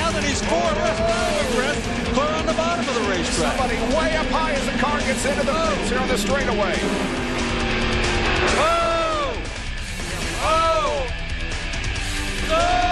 now that he's clear on the bottom of the racetrack. Somebody way up high as the car gets into the boots here on the straightaway. Oh! Oh! No!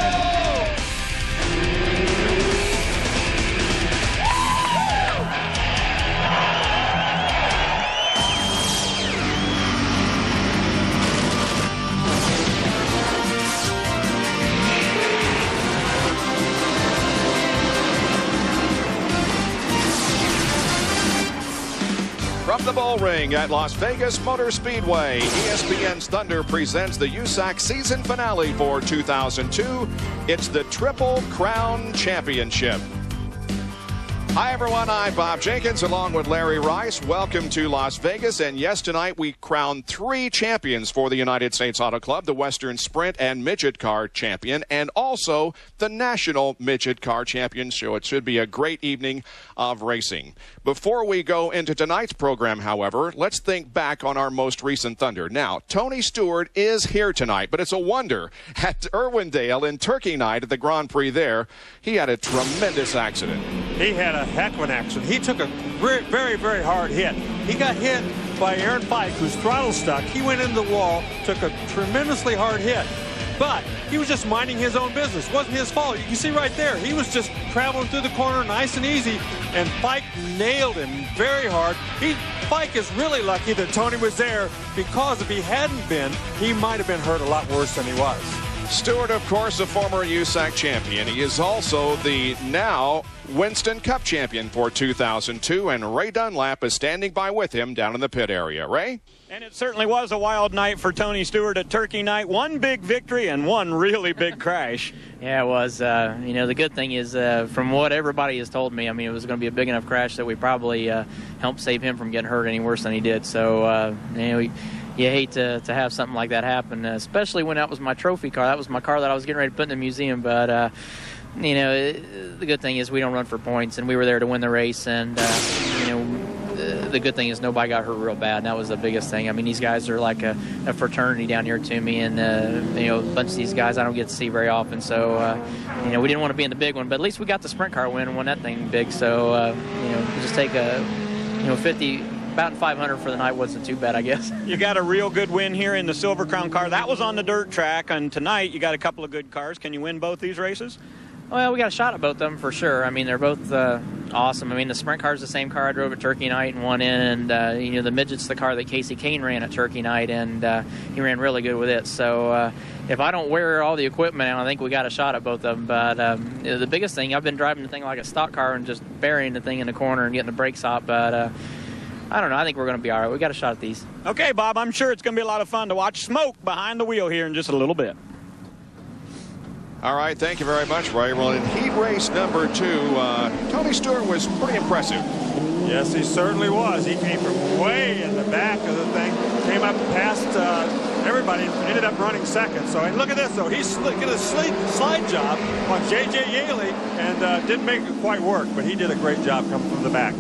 From the Bullring at Las Vegas Motor Speedway, ESPN's Thunder presents the USAC season finale for 2002. It's the Triple Crown Championship. Hi, everyone. I'm Bob Jenkins along with Larry Rice. Welcome to Las Vegas. And yes, tonight we crown 3 champions for the United States Auto Club, the Western Sprint and Midget Car Champion, and also the National Midget Car Champion. So it should be a great evening of racing. Before we go into tonight's program, however, let's think back on our most recent Thunder. Now, Tony Stewart is here tonight, but it's a wonder. At Irwindale in Turkey Night at the Grand Prix there, he had a tremendous accident. He had a heck of an accident. He took a very, very hard hit. He got hit by Aaron Fike, whose throttle stuck. He went into the wall, took a tremendously hard hit. But he was just minding his own business. It wasn't his fault. You can see right there, he was just traveling through the corner nice and easy, and Fike nailed him very hard. Fike is really lucky that Tony was there, because if he hadn't been, he might have been hurt a lot worse than he was. Stewart, of course, a former USAC champion. He is also the now Winston Cup champion for 2002, and Ray Dunlap is standing by with him down in the pit area. Ray? And it certainly was a wild night for Tony Stewart at Turkey Night. One big victory and one really big crash. Yeah, it was. You know, the good thing is, from what everybody has told me, I mean, it was going to be a big enough crash that we probably helped save him from getting hurt any worse than he did. So, you know, you hate to have something like that happen, especially when that was my trophy car. That was my car that I was getting ready to put in the museum. But, you know, the good thing is we don't run for points, and we were there to win the race. And, you know, the good thing is nobody got hurt real bad, and that was the biggest thing. I mean, these guys are like a fraternity down here to me, and, you know, a bunch of these guys I don't get to see very often. So, you know, we didn't want to be in the big one, but at least we got the sprint car win and won that thing big. So, you know, just take a, you know, 50... about 500 for the night wasn't too bad, I guess. You got a real good win here in the Silver Crown car. That was on the dirt track, and tonight you got a couple of good cars. Can you win both these races? Well, we got a shot at both of them for sure. I mean, they're both awesome. I mean, the sprint car is the same car I drove at Turkey Night and won in, and, you know, the Midget's the car that Casey Kane ran at Turkey Night, and he ran really good with it. So if I don't wear all the equipment out, I think we got a shot at both of them. But the biggest thing, I've been driving the thing like a stock car and just burying the thing in the corner and getting the brakes out, but I don't know. I think we're going to be all right. We got a shot at these. Okay, Bob, I'm sure it's going to be a lot of fun to watch smoke behind the wheel here in just a little bit. All right, thank you very much, Ray. Well, in heat race number 2, Tony Stewart was pretty impressive. Yes, he certainly was. He came from way in the back of the thing, came up past everybody, and ended up running second. So, and look at this, though. He's getting a slide job on J.J. Yaley, and didn't make it quite work, but he did a great job coming from the back.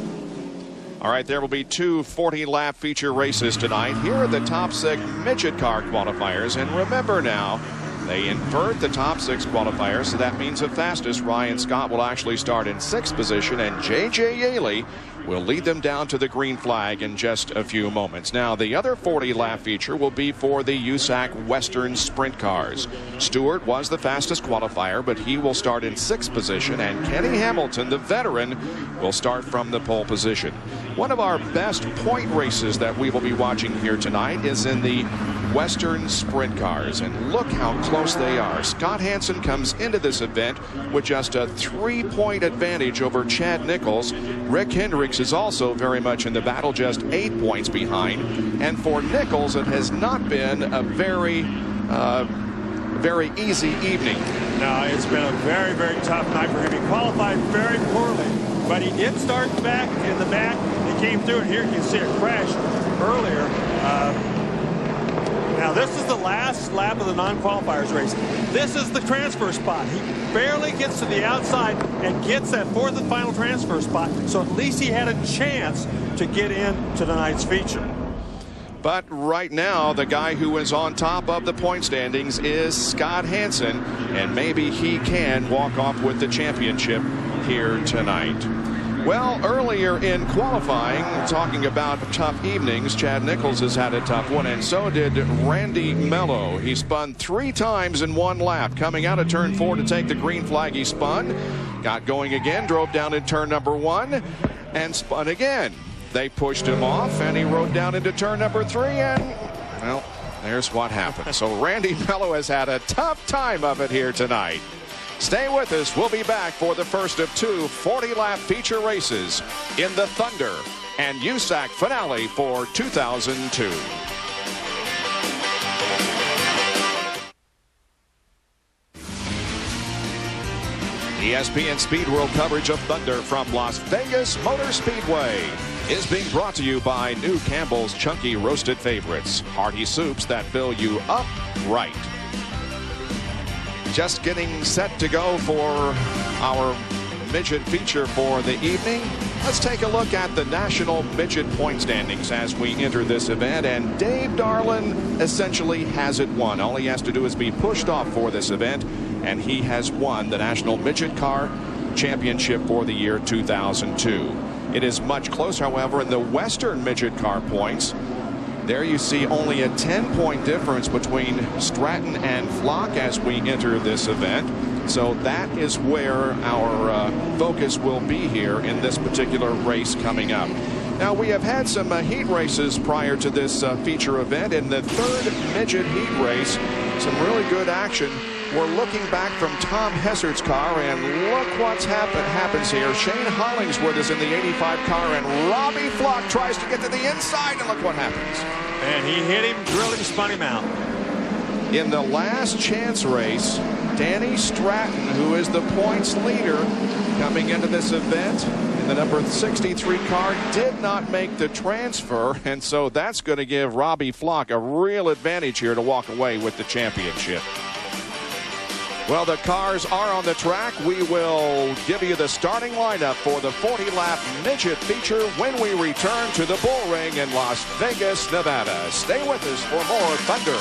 All right, there will be 2 40-lap feature races tonight. Here are the top 6 midget car qualifiers. And remember now, they invert the top 6 qualifiers, so that means the fastest, Ryan Scott, will actually start in 6th position, and J.J. Yaley will lead them down to the green flag in just a few moments. Now, the other 40-lap feature will be for the USAC Western Sprint cars. Stewart was the fastest qualifier, but he will start in 6th position, and Kenny Hamilton, the veteran, will start from the pole position. One of our best point races that we will be watching here tonight is in the Western Sprint cars, and look how close they are. Scott Hansen comes into this event with just a 3-point advantage over Chad Nichols. Rick Hendricks is also very much in the battle, just 8 points behind. And for Nichols, it has not been a very easy evening. No, it's been a very, very tough night for him. He qualified very poorly, but he did start back in the back. He came through, and here you can see a crash earlier. Now, this is the last lap of the non-qualifiers race. This is the transfer spot. He barely gets to the outside and gets that 4th and final transfer spot, so at least he had a chance to get into tonight's feature. But right now, the guy who is on top of the point standings is Scott Hansen, and maybe he can walk off with the championship here tonight. Well, earlier in qualifying, talking about tough evenings, Chad Nichols has had a tough one, and so did Randy Mello. He spun 3 times in 1 lap. Coming out of turn 4 to take the green flag, he spun, got going again, drove down in turn number 1, and spun again. They pushed him off, and he rode down into turn number 3, and, well, there's what happened. So Randy Mello has had a tough time of it here tonight. Stay with us. We'll be back for the first of 2 40-lap feature races in the Thunder and USAC finale for 2002. ESPN Speed World coverage of Thunder from Las Vegas Motor Speedway is being brought to you by New Campbell's Chunky Roasted Favorites, hearty soups that fill you up right. Just getting set to go for our midget feature for the evening. Let's take a look at the national midget point standings as we enter this event, and Dave Darlin essentially has it won. All he has to do is be pushed off for this event, and he has won the National Midget Car Championship for the year 2002. It is much closer, however, in the Western Midget Car points. There you see only a 10-point difference between Stratton and Flock as we enter this event. So that is where our focus will be here in this particular race coming up. Now, we have had some heat races prior to this feature event. In the 3rd midget heat race, some really good action. We're looking back from Tom Hessert's car, and look what's happens here. Shane Hollingsworth is in the 85 car, and Robbie Flock tries to get to the inside, and look what happens. And he hit him, drilled him, spun him out. In the last chance race, Danny Stratton, who is the points leader coming into this event in the number 63 car, did not make the transfer, and so that's going to give Robbie Flock a real advantage here to walk away with the championship. Well, the cars are on the track. We will give you the starting lineup for the 40-lap midget feature when we return to the Bullring in Las Vegas, Nevada. Stay with us for more Thunder.